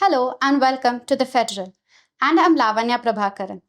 Hello and welcome to the Federal. And I'm Lavanya Prabhakaran.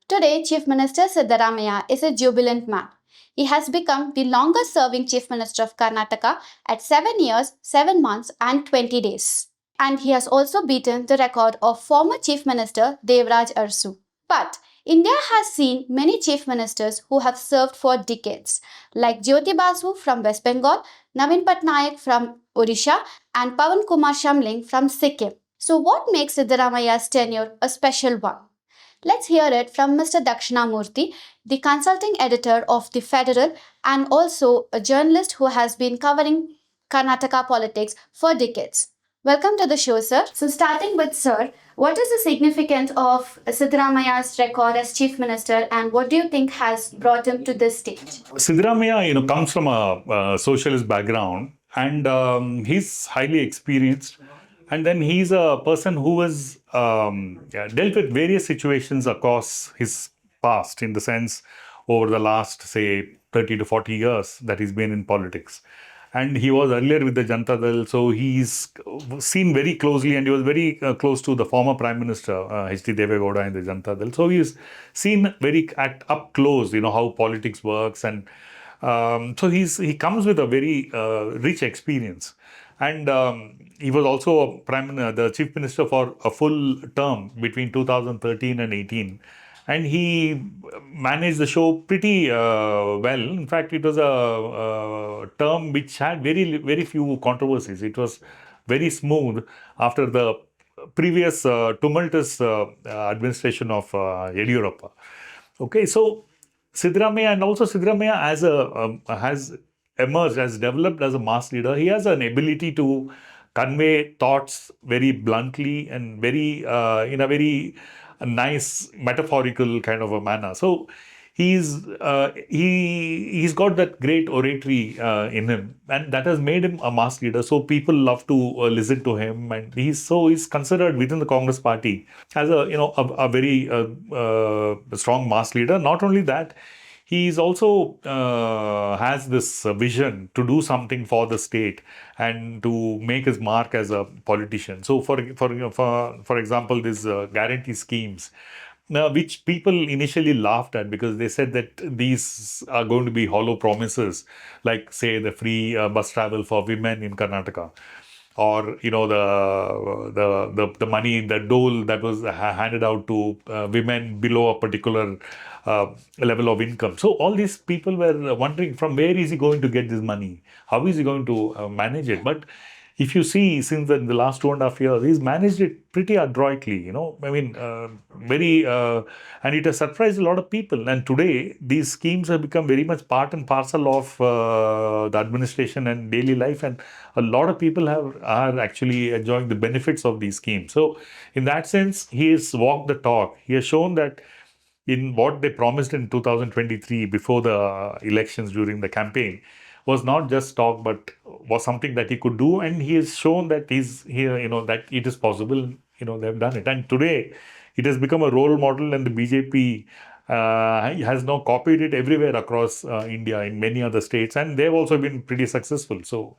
Today, Chief Minister Siddaramaiah is a jubilant man. He has become the longest serving Chief Minister of Karnataka at 7 years, 7 months, and 20 days. And he has also beaten the record of former Chief Minister Devraj Urs. But India has seen many chief ministers who have served for decades, like Jyoti Basu from West Bengal, Navin Patnaik from Odisha, and Pawan Kumar Shamling from Sikkim. So, what makes Siddaramaiah's tenure a special one? Let's hear it from Mr. Dakshina Murthy, the consulting editor of The Federal and also a journalist who has been covering Karnataka politics for decades. Welcome to the show, sir. So, starting with Sir, what is the significance of Siddaramaiah's record as Chief Minister and what do you think has brought him to this stage? Siddaramaiah, comes from a socialist background, and he's highly experienced. And then he's a person who has dealt with various situations across his past, in the sense over the last, say, 30 to 40 years that he's been in politics. And he was earlier with the Janata Dal, so he's seen very closely, and he was very close to the former Prime Minister, H.D. Devegowda in the Janata Dal. So he's seen very up close, how politics works, and so he comes with a very rich experience. And he was also the Chief Minister for a full term between 2013 and 18. And he managed the show pretty well. In fact, it was a term which had very, very few controversies. It was very smooth after the previous tumultuous administration of Yediyurappa. Okay, so Siddaramaiah has emerged, has developed as a mass leader. He has an ability to convey thoughts very bluntly and very in a very nice metaphorical kind of a manner. So he's got that great oratory in him, and that has made him a mass leader. So people love to listen to him, and he's considered within the Congress party as a very strong mass leader. Not only that, he's also has this vision to do something for the state and to make his mark as a politician. So, for example, these guarantee schemes, which people initially laughed at because they said that these are going to be hollow promises, like, say, the free bus travel for women in Karnataka, or the money, the dole that was handed out to women below a particular level of income. So all these people were wondering, from where is he going to get this money? How is he going to manage it? But if you see, since the last 2.5 years, he's managed it pretty adroitly. Very, and it has surprised a lot of people. And today, these schemes have become very much part and parcel of the administration and daily life. And a lot of people are actually enjoying the benefits of these schemes. So, in that sense, he has walked the talk. He has shown that in what they promised in 2023 before the elections, during the campaign, was not just talk, but was something that he could do. And he has shown that he's here, that it is possible. They've done it. And today, it has become a role model, and the BJP has now copied it everywhere across India, in many other states, and they've also been pretty successful. So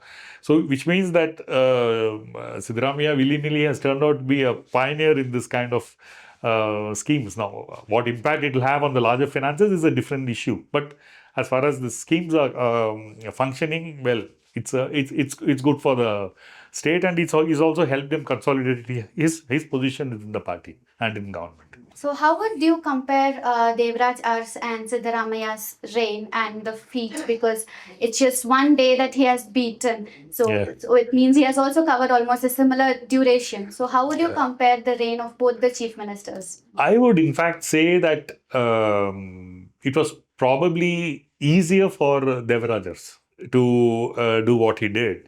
which means that Siddaramaiah willy-nilly has turned out to be a pioneer in this kind of schemes. Now, what impact it will have on the larger finances is a different issue. But as far as the schemes are functioning, well, it's good for the state, and it's also helped him consolidate his position in the party and in government. So, how would you compare Devraj Urs and Siddaramaiah's reign and the feat? Because it's just one day that he has beaten. So it means he has also covered almost a similar duration. So, how would you compare the reign of both the chief ministers? I would, in fact, say that it was probably easier for Devaraj Urs to do what he did,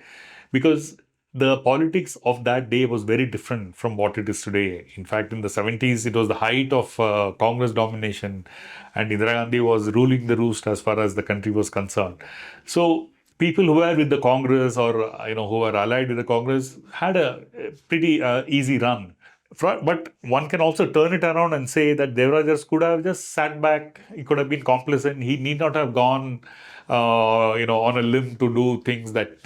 because the politics of that day was very different from what it is today. In fact, in the 70s, it was the height of Congress domination, and Indira Gandhi was ruling the roost as far as the country was concerned. So people who were with the Congress, or who were allied with the Congress, had a pretty easy run. But one can also turn it around and say that Devraj Urs could have just sat back. He could have been complacent. He need not have gone on a limb to do things that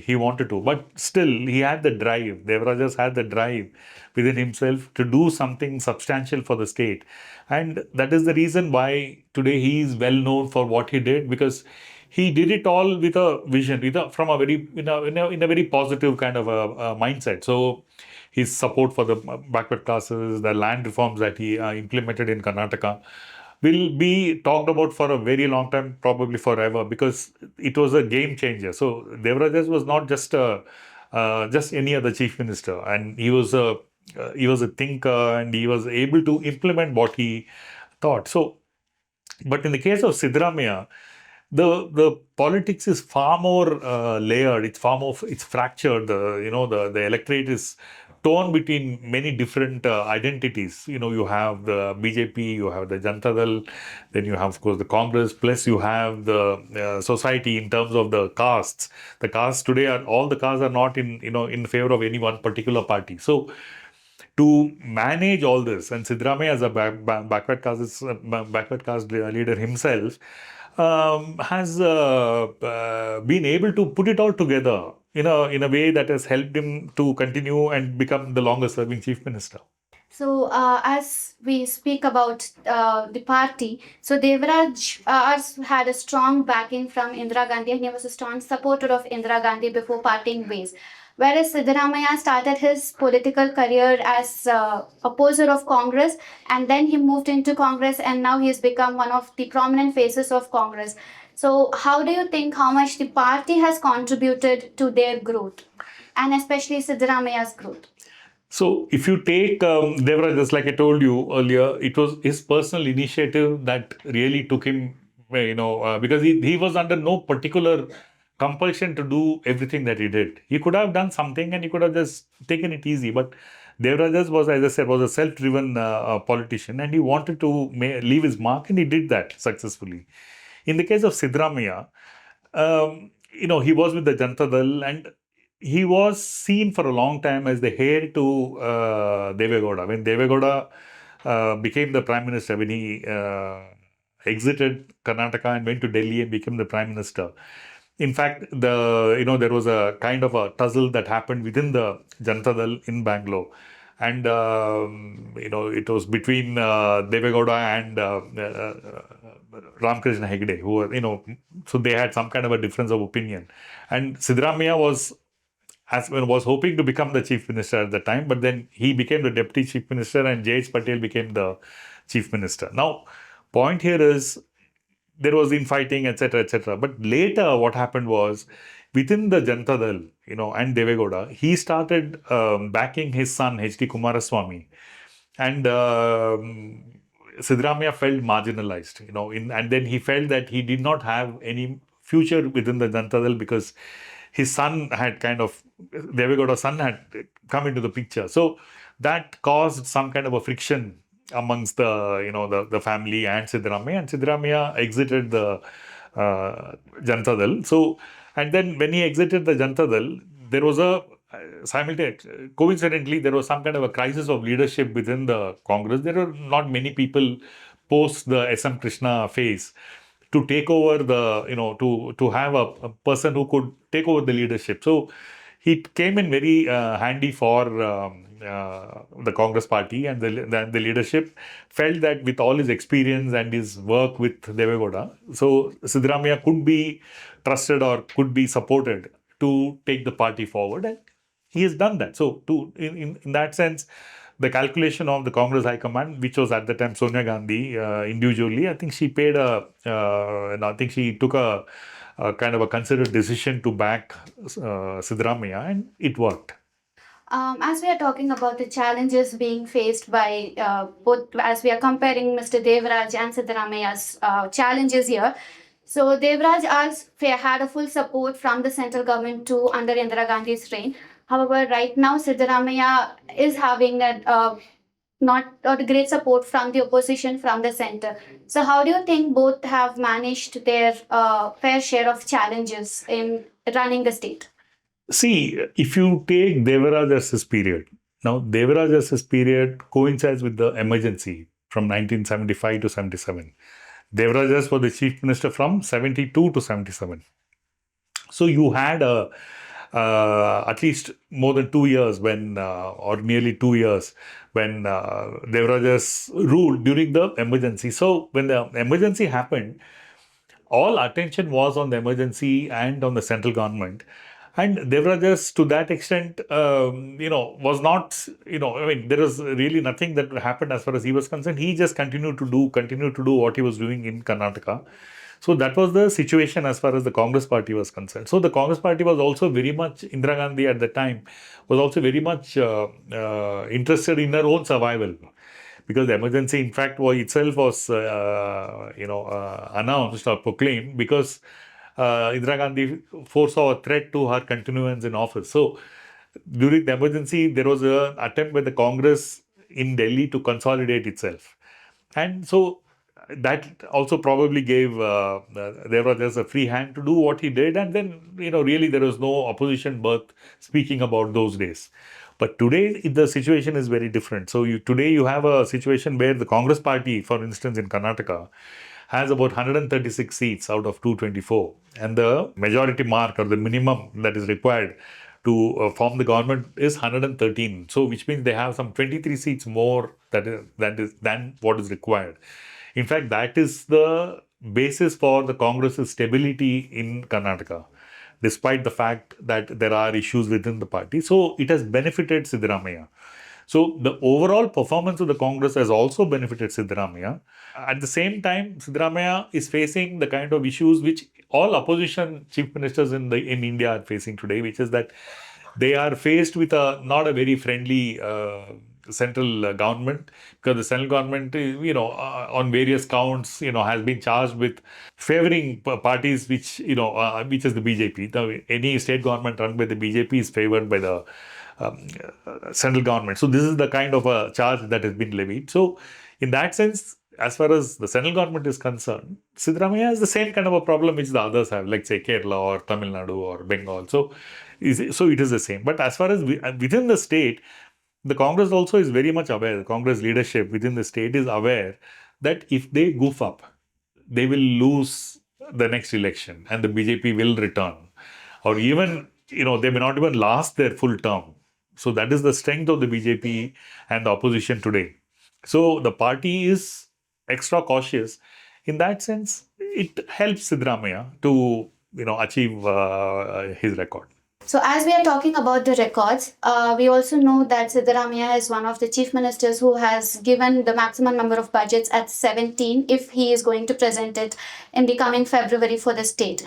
he wanted to. But still, he had the drive. Devraj had the drive within himself to do something substantial for the state. And that is the reason why today he is well known for what he did, because he did it all with a vision, from a very, in a very positive kind of a mindset. So his support for the backward classes, the land reforms that he implemented in Karnataka, will be talked about for a very long time, probably forever, because it was a game changer. So Devraj was not just any other chief minister, and he was a thinker, and he was able to implement what he thought. So, but in the case of Siddaramaiah, the politics is far more layered. It's fractured. The electorate is torn between many different identities. You have the BJP, you have the Janata Dal, then you have, of course, the Congress, plus you have the society in terms of the castes. The castes today all the castes are not in favor of any one particular party. So to manage all this, and Siddaramaiah as a backward caste leader himself, has been able to put it all together in a way that has helped him to continue and become the longest serving chief minister. So, as we speak about the party, so Devraj Urs had a strong backing from Indira Gandhi, and he was a strong supporter of Indira Gandhi before parting ways. Whereas Siddaramaiah started his political career as opposer of Congress, and then he moved into Congress, and now he has become one of the prominent faces of Congress. So, how do you think how much the party has contributed to their growth, and especially Siddaramaiah's growth? So, if you take Devraj, just like I told you earlier, it was his personal initiative that really took him, because he was under no particular compulsion to do everything that he did. He could have done something and he could have just taken it easy. But Devraj was, as I said, was a self-driven politician, and he wanted to leave his mark, and he did that successfully. In the case of Siddaramaiah, he was with the Janata Dal, and he was seen for a long time as the heir to Deve Gowda. When Deve Gowda became the prime minister, when he exited Karnataka and went to Delhi and became the prime minister. In fact, there was a kind of a tussle that happened within the Janata Dal in Bangalore. And, it was between Deve Gowda and Ramakrishna Hegde, who were, so they had some kind of a difference of opinion. And Siddaramaiah was hoping to become the chief minister at the time, but then he became the deputy chief minister, and J.H. Patel became the chief minister. Now, point here is there was infighting, etc., etc. But later, what happened was, within the Janata Dal, and Deve Gowda, he started backing his son H.D. Kumaraswamy, and Siddaramaiah felt marginalized, and then he felt that he did not have any future within the Janata Dal because his son had Deve Gowda's son had come into the picture. So that caused some kind of a friction amongst the family and Siddaramaiah exited the Janata Dal. So, and then when he exited the Janata Dal, there was coincidentally, there was some kind of a crisis of leadership within the Congress. There were not many people post the S.M. Krishna phase to take over to have a person who could take over the leadership. So he came in very handy for the Congress party, and the leadership felt that with all his experience and his work with Deve Gowda, so Siddaramaiah could be trusted or could be supported to take the party forward, and he has done that. So in that sense, the calculation of the Congress High Command, which was at the time Sonia Gandhi individually, I think she I think she took a kind of a considered decision to back Siddaramaiah, and it worked. As we are talking about the challenges being faced by both, as we are comparing Mr. Devraj and Siddaramaiah's challenges here. So Devraj had a full support from the central government too under Indira Gandhi's reign. However, right now Siddaramaiah is having not a great support from the opposition from the center. So how do you think both have managed their fair share of challenges in running the state? See, if you take Devaraj Urs' period, now Devaraj Urs' period coincides with the emergency from 1975 to 77. Devraj Urs was the chief minister from 72 to 77. So you had at least more than 2 years when, or nearly 2 years, when Devraj Urs ruled during the emergency. So when the emergency happened, all attention was on the emergency and on the central government. And Devraj Urs, to that extent, was not, I mean, there was really nothing that happened as far as he was concerned. He just continued to do what he was doing in Karnataka. So that was the situation as far as the Congress party was concerned. So the Congress party was also very much, Indira Gandhi at the time was also very much interested in her own survival, because the emergency, in fact, was itself was announced or proclaimed because Indira Gandhi foresaw a threat to her continuance in office. So during the emergency, there was an attempt by the Congress in Delhi to consolidate itself, and so that also probably gave Devraj Urs a free hand to do what he did. And then, really there was no opposition birth speaking about those days. But today, the situation is very different. So today you have a situation where the Congress party, for instance, in Karnataka, has about 136 seats out of 224. And the majority mark, or the minimum that is required to form the government, is 113. So which means they have some 23 seats more than what is required. In fact, that is the basis for the Congress's stability in Karnataka, despite the fact that there are issues within the party. So it has benefited Siddaramaiah. So the overall performance of the Congress has also benefited Siddaramaiah. At the same time, Siddaramaiah is facing the kind of issues which all opposition chief ministers in India are facing today, which is that they are faced with not a very friendly central government, because the central government, on various counts, has been charged with favoring parties which is the BJP. Any state government run by the BJP is favored by the central government. So this is the kind of a charge that has been levied. So in that sense, as far as the central government is concerned, Siddaramaiah has the same kind of a problem which the others have, like say Kerala or Tamil Nadu or Bengal. So it is the same. But as far as within the state, the Congress also is very much aware, the Congress leadership within the state is aware that if they goof up, they will lose the next election and the BJP will return. Or even, they may not even last their full term. So that is the strength of the BJP and the opposition today. So the party is extra cautious. In that sense, it helps Siddaramaiah to, achieve his record. So, as we are talking about the records, we also know that Siddaramaiah is one of the chief ministers who has given the maximum number of budgets at 17 if he is going to present it in the coming February for the state.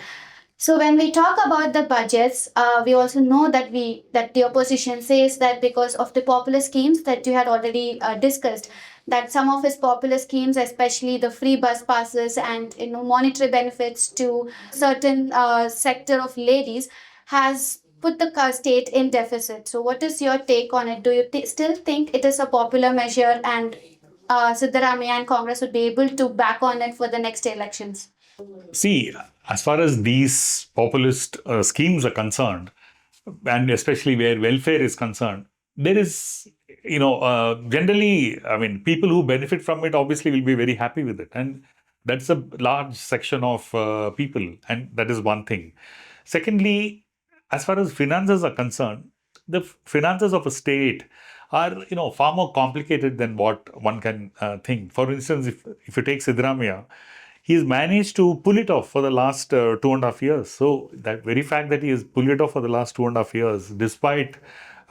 So when we talk about the budgets, we also know that the opposition says that because of the populist schemes that you had already discussed, that some of his populist schemes, especially the free bus passes and monetary benefits to certain sector of ladies, has put the state in deficit. So what is your take on it? Do you still think it is a popular measure, and Siddaramaiah and Congress would be able to back on it for the next elections? See, as far as these populist schemes are concerned, and especially where welfare is concerned, there is, generally, I mean, people who benefit from it obviously will be very happy with it. And that's a large section of people. And that is one thing. Secondly, as far as finances are concerned, the finances of a state are, far more complicated than what one can think. For instance, if you take Siddaramaiah, he's managed to pull it off for the last 2.5 years. So that very fact that he has pulled it off for the last 2.5 years, despite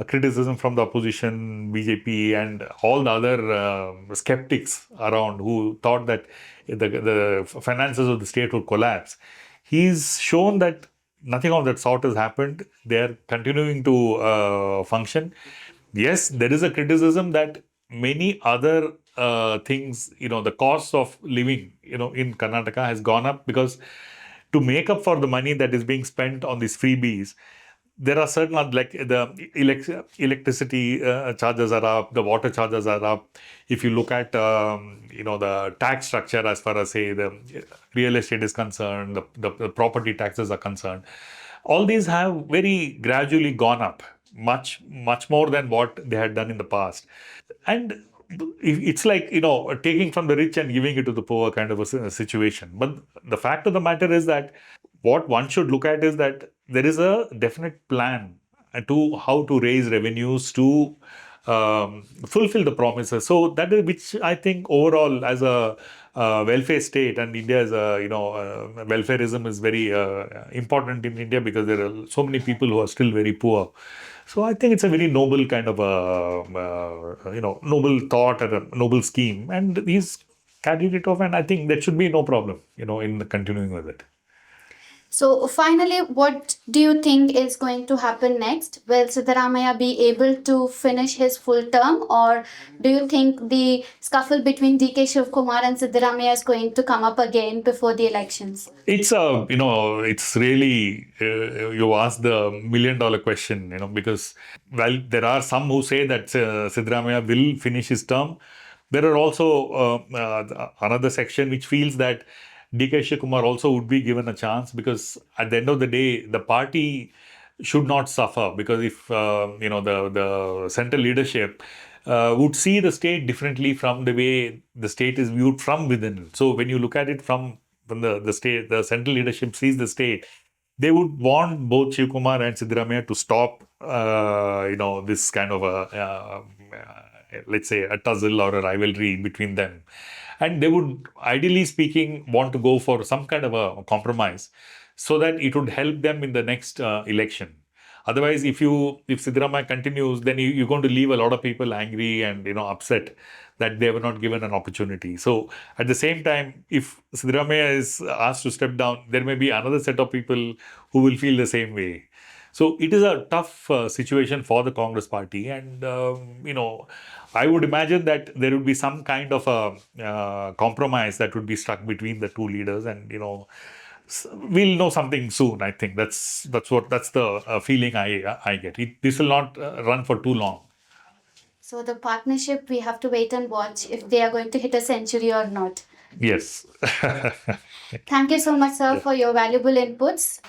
criticism from the opposition, BJP, and all the other skeptics around who thought that the finances of the state would collapse, he's shown that nothing of that sort has happened. They are continuing to function. Yes, there is a criticism that many other things, the cost of living, in Karnataka has gone up, because to make up for the money that is being spent on these freebies, there are certain, like the electricity charges are up, the water charges are up. If you look at, the tax structure as far as, say, the real estate is concerned, the property taxes are concerned, all these have very gradually gone up, much more than what they had done in the past. And it's like, taking from the rich and giving it to the poor kind of a situation. But the fact of the matter is that what one should look at is that there is a definite plan to how to raise revenues to fulfill the promises. So that is which I think overall as a welfare state, and India is a, welfareism is very important in India because there are so many people who are still very poor. So I think it's a very noble kind of a, noble thought and a noble scheme. And he's carried it off, and I think there should be no problem, in continuing with it. So finally, what do you think is going to happen next? Will Siddaramaiah be able to finish his full term, or do you think the scuffle between DK Shivkumar and Siddaramaiah is going to come up again before the elections? It's it's really, you asked the $1 million question, because, well, there are some who say that Siddaramaiah will finish his term. There are also another section which feels that DK Shivakumar also would be given a chance, because at the end of the day, the party should not suffer, because if the central leadership would see the state differently from the way the state is viewed from within. So when you look at it from the state, the central leadership sees the state, they would want both Shivakumar and Siddaramaiah to stop, this kind of let's say, a tussle or a rivalry between them. And they would, ideally speaking, want to go for some kind of a compromise so that it would help them in the next election. Otherwise, if Siddaramaiah continues, then you're going to leave a lot of people angry and upset that they were not given an opportunity. So at the same time, if Siddaramaiah is asked to step down, there may be another set of people who will feel the same way. So it is a tough situation for the Congress party, and I would imagine that there would be some kind of a compromise that would be struck between the two leaders, and we'll know something soon. I think that's the feeling I get. This will not run for too long. So the partnership, we have to wait and watch if they are going to hit a century or not. Yes. Thank you so much, sir, for your valuable inputs.